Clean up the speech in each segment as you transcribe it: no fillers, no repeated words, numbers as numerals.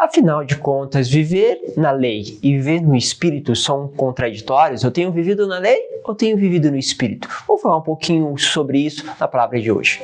Afinal de contas, viver na lei e viver no Espírito são contraditórios? Eu tenho vivido na lei ou tenho vivido no Espírito? Vamos falar um pouquinho sobre isso na palavra de hoje.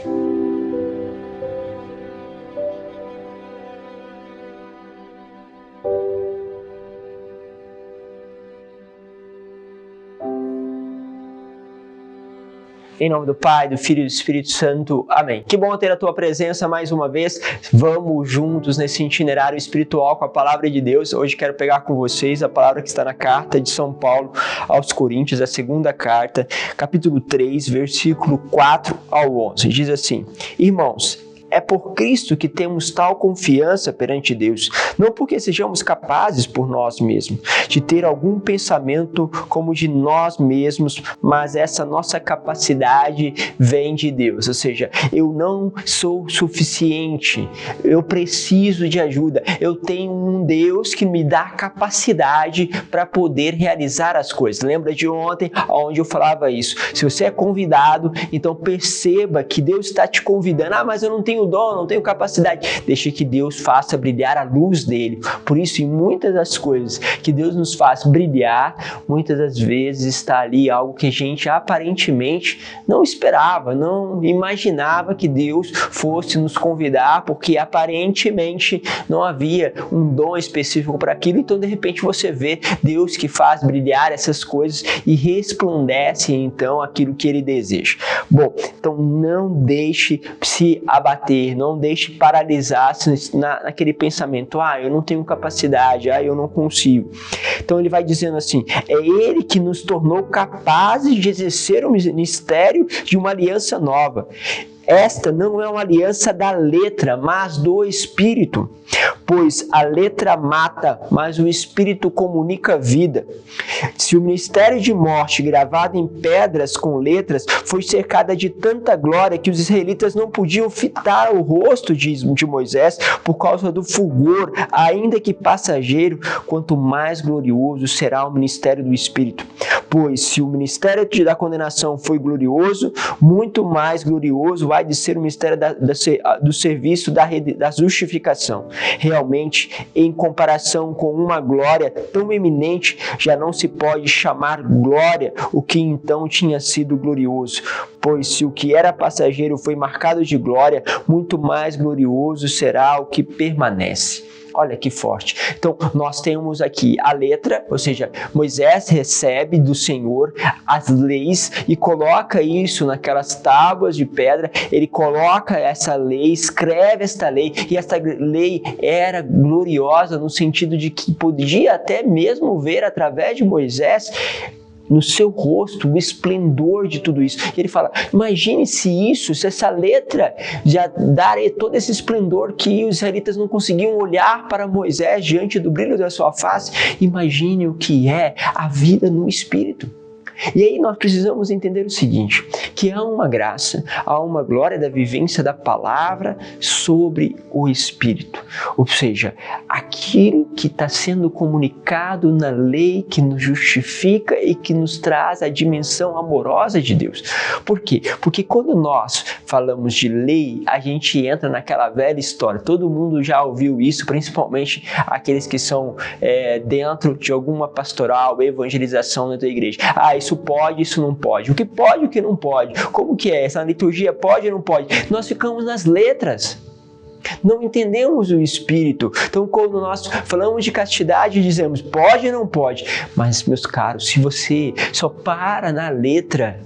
Em nome do Pai, do Filho e do Espírito Santo. Amém. Que bom ter a tua presença mais uma vez. Vamos juntos nesse itinerário espiritual com a palavra de Deus. Hoje quero pegar com vocês a palavra que está na carta de São Paulo aos Coríntios, a segunda carta, capítulo 3, versículo 4 ao 11. Diz assim: Irmãos, é por Cristo que temos tal confiança perante Deus, não porque sejamos capazes por nós mesmos de ter algum pensamento como de nós mesmos, mas essa nossa capacidade vem de Deus. Ou seja, eu não sou suficiente, eu preciso de ajuda, eu tenho um Deus que me dá capacidade para poder realizar as coisas. Lembra de ontem, onde eu falava isso? Se você é convidado, então perceba que Deus está te convidando. Mas eu não tenho dom, não tenho capacidade. Deixe que Deus faça brilhar a luz dele. Por isso, em muitas das coisas que Deus nos faz brilhar, muitas das vezes está ali algo que a gente aparentemente não esperava, não imaginava que Deus fosse nos convidar, porque aparentemente não havia um dom específico para aquilo. Então, de repente, você vê Deus que faz brilhar essas coisas e resplandece então aquilo que ele deseja. Bom, então não deixe se abater, não deixe paralisar-se naquele pensamento: eu não tenho capacidade, eu não consigo. Então ele vai dizendo assim: é ele que nos tornou capazes de exercer o ministério de uma aliança nova. Esta não é uma aliança da letra, mas do Espírito. Pois a letra mata, mas o Espírito comunica vida. Se o ministério de morte gravado em pedras com letras foi cercada de tanta glória que os israelitas não podiam fitar o rosto de Moisés por causa do fulgor, ainda que passageiro, quanto mais glorioso será o ministério do Espírito. Pois se o ministério da condenação foi glorioso, muito mais glorioso vai de ser o ministério do serviço da justificação. Realmente, em comparação com uma glória tão eminente, já não se pode chamar glória o que então tinha sido glorioso. Pois se o que era passageiro foi marcado de glória, muito mais glorioso será o que permanece. Olha que forte. Então, nós temos aqui a letra, ou seja, Moisés recebe do Senhor as leis e coloca isso naquelas tábuas de pedra. Ele coloca essa lei, escreve esta lei, e esta lei era gloriosa no sentido de que podia até mesmo ver através de Moisés no seu rosto o esplendor de tudo isso. E ele fala: imagine se essa letra já dar todo esse esplendor que os israelitas não conseguiam olhar para Moisés diante do brilho da sua face. Imagine o que é a vida no Espírito. E aí nós precisamos entender o seguinte, que há uma graça, há uma glória da vivência da palavra sobre o Espírito. Ou seja, aquilo que está sendo comunicado na lei que nos justifica e que nos traz a dimensão amorosa de Deus. Por quê? Porque quando nós falamos de lei, a gente entra naquela velha história. Todo mundo já ouviu isso, principalmente aqueles que são dentro de alguma pastoral, evangelização dentro da igreja. Isso pode, isso não pode. O que pode, o que não pode. Como que é? Essa liturgia pode ou não pode? Nós ficamos nas letras. Não entendemos o Espírito. Então, quando nós falamos de castidade, dizemos pode ou não pode. Mas, meus caros, se você só para na letra,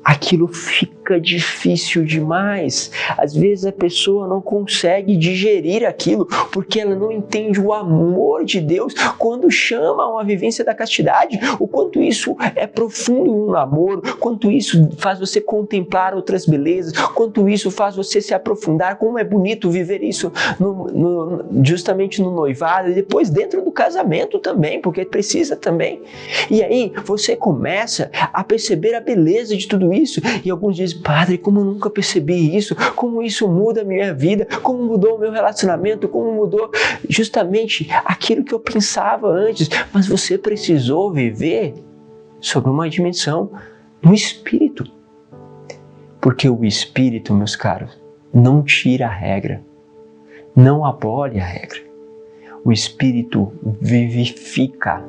aquilo fica difícil demais. Às vezes a pessoa não consegue digerir aquilo porque ela não entende o amor de Deus quando chama a uma vivência da castidade, o quanto isso é profundo no namoro, quanto isso faz você contemplar outras belezas, quanto isso faz você se aprofundar, como é bonito viver isso justamente no noivado e depois dentro do casamento também, porque precisa também. E aí você começa a perceber a beleza de tudo isso. E alguns dizem: padre, como eu nunca percebi isso, como isso muda a minha vida, como mudou o meu relacionamento, como mudou justamente aquilo que eu pensava antes. Mas você precisou viver sobre uma dimensão do Espírito. Porque o Espírito, meus caros, não tira a regra, não abole a regra. O Espírito vivifica.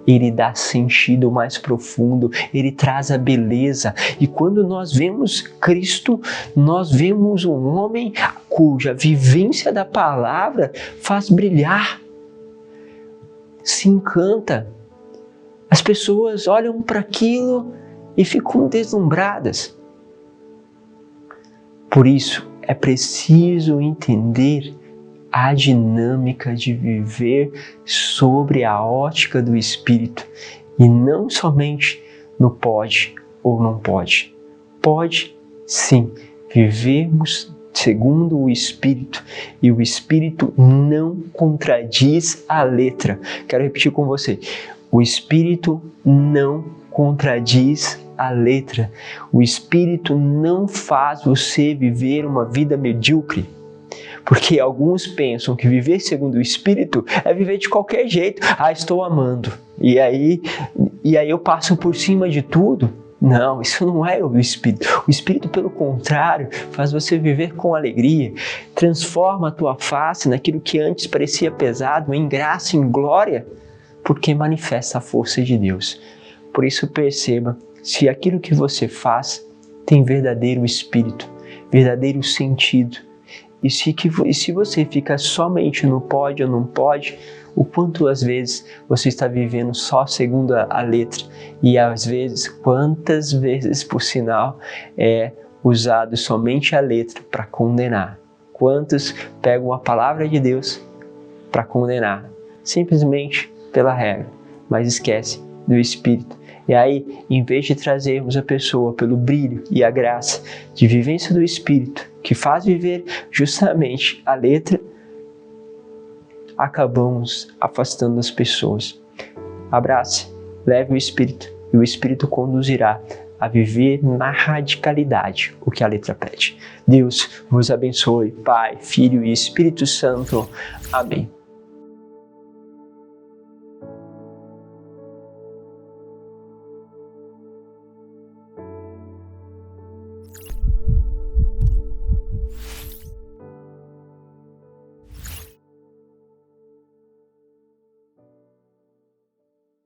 Ele dá sentido mais profundo, ele traz a beleza. E quando nós vemos Cristo, nós vemos um homem cuja vivência da palavra faz brilhar, se encanta. As pessoas olham para aquilo e ficam deslumbradas. Por isso, é preciso entender a dinâmica de viver sobre a ótica do Espírito e não somente no pode ou não pode. Pode, sim, vivermos segundo o Espírito e o Espírito não contradiz a letra. Quero repetir com você. O Espírito não contradiz a letra. O Espírito não faz você viver uma vida medíocre. Porque alguns pensam que viver segundo o Espírito é viver de qualquer jeito. Estou amando. E aí eu passo por cima de tudo. Não, isso não é o Espírito. O Espírito, pelo contrário, faz você viver com alegria. Transforma a tua face naquilo que antes parecia pesado em graça, em glória, porque manifesta a força de Deus. Por isso perceba, se aquilo que você faz tem verdadeiro Espírito, verdadeiro sentido, e se você fica somente no pode ou não pode, o quanto às vezes você está vivendo só segundo a letra, e às vezes, quantas vezes, por sinal, é usado somente a letra para condenar. Quantos pegam a palavra de Deus para condenar, simplesmente pela regra, mas esquece do Espírito. E aí, em vez de trazermos a pessoa pelo brilho e a graça de vivência do Espírito, que faz viver justamente a letra, acabamos afastando as pessoas. Abrace, leve o Espírito, e o Espírito conduzirá a viver na radicalidade o que a letra pede. Deus vos abençoe, Pai, Filho e Espírito Santo. Amém.